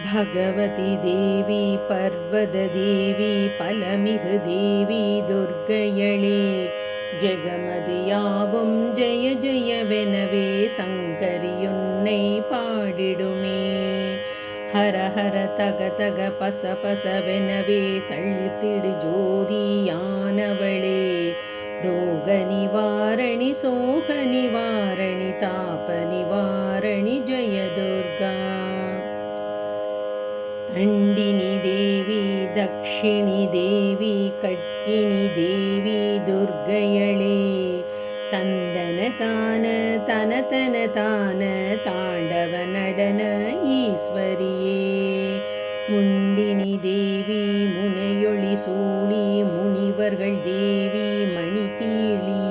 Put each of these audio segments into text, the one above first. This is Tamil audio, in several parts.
பகவதி தேவி பர்வத தேவி பலமிகு தேவி துர்க்கையளே ஜெகமதியாவும் ஜெய ஜெயவெனவே சங்கரியுன்னை பாடிடுமே. ஹர ஹர தக தக பச பசவெனவே தள்ளித்திடு ஜோதியானவளே ரோக நிவாரணி சோக நிவாரணி தாப நிவாரணி ஜெய துர்கா. தண்டினி தேவி தக்ஷிணி தேவி கட்கினி தேவி துர்க்கையளே தந்தன தான தனதன தான தாண்டவ நடன ஈஸ்வரியே. முண்டினி தேவி முனையொளி சூழி முனிவர்கள் தேவி மணிதீளி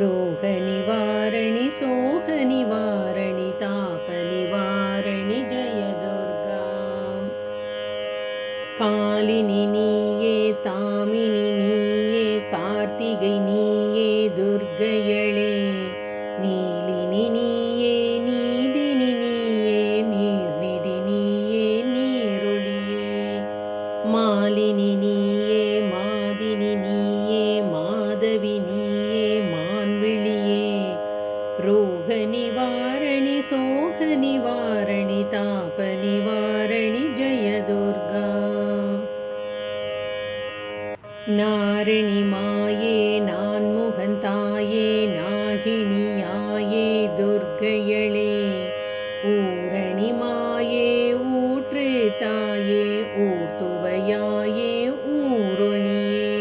ரோக நிவாரணி சோக நிவாரணி தாப நிவாரணி ஜெய துர்கா. காலினி நீயே தாமினி நீயே கார்த்திகை நீயே துர்க்கையளே நீலினி நீயே நீதினி நீயே நீர்நிதி நீயே நீரொளியே. மாலினி நீயே மாதினி நீயே மாதவி நீயே மான்விழியே ரோக நிவாரணி சோக நிவாரணி தாப நிவாரணி ஜெய துர்கா. நாரணி மாயே நான்முகந்தாயே நாகினியாயே துர்க்கையளே ஊரணி மாயே ஊற்று தாயே ஊர்த்துவையாயே ஊரொளியே.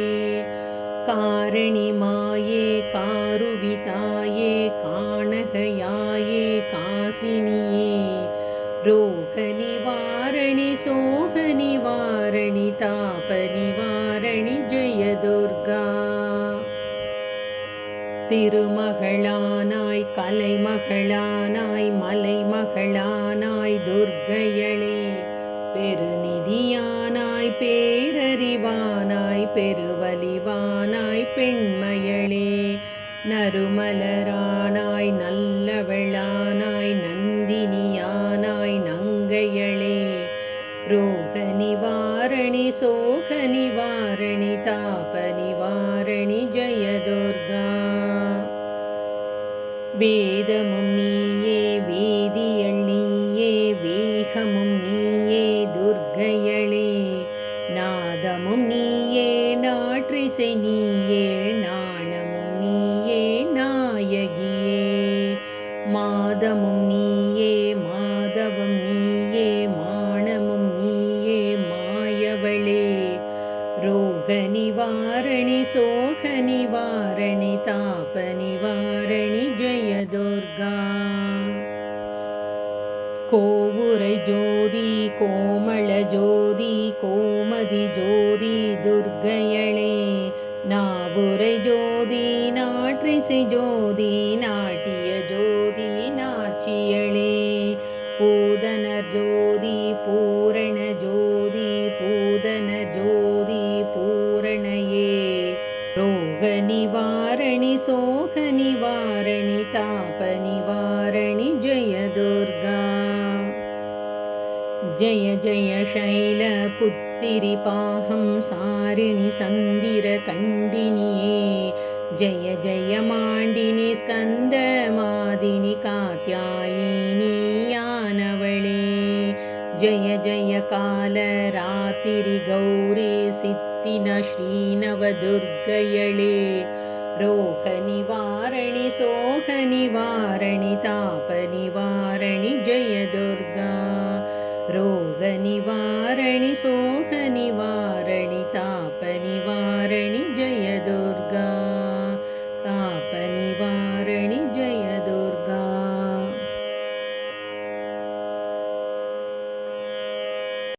காரணி மாயே காருவிதாயே காணகையாயே காசினியே ரோக நிவாரணி சோக நிவாரணி தாப நிவாரணி ஜெய துர்கா. திருமகளானாய் கலைமகளானாய் மலைமகளானாய் துர்க்கையளே பெருநிதியானாய் பேரறிவானாய் பெருவலிவானாய் பெண்மையளே நறுமலரானாய் நல்லவளானாய் நந்தினியானாய் நங்கையளே ரோக நிவாரணி சோக நிவாரணி தாப நிவாரணி ஜெய துர்கா. வேதமும் நீயே வேதியள் நீயே வேகமும் நீயே துர்க்கையளே நாதமும் நீயே நாற்றிசை நீயே நாணமும் நீயே நாயகியே. மாதமும் நீயே மாதவம் நீயே மாணமும் நீயே மாயவளே ரோக நிவாரணி சோக நிவாரணி தாப நிவாரணி ஜெய துர்கா. கோவுரை ஜோதி கோமள ஜோதி கோமதி ஜோதி துர்க்கையளே நாவுரை ஜோதி நாற்றிசை ஜோதி நாட்டிய ஜோதி நாச்சியளே பூதனர் ஜோதி பூரண ஜோதி பூதன ஜோதி பூரணையே ரோக நிவாரணி சோக நிவாரணி தாப நிவாரணி ஜெய துர்கா. ஜெய ஜெய சைல புத்திரி பாகம் சாரிணி சந்திர கண்டினியே ஜெய ஜெய மாண்டினி ஸ்கந்த மாதினி காத்யாயினி யானவளே ஜெய ஜெய கால ராத்திரி கௌரி சித்தின ஸ்ரீநவ துர்க்கையளே ரோக நிவாரணி சோக நிவாரணி தாப நிவாரணி ஜெய துர்கா. ரோக நிவாரணி சோக நிவாரணி தாப நிவாரணி ஜெய துர்கா.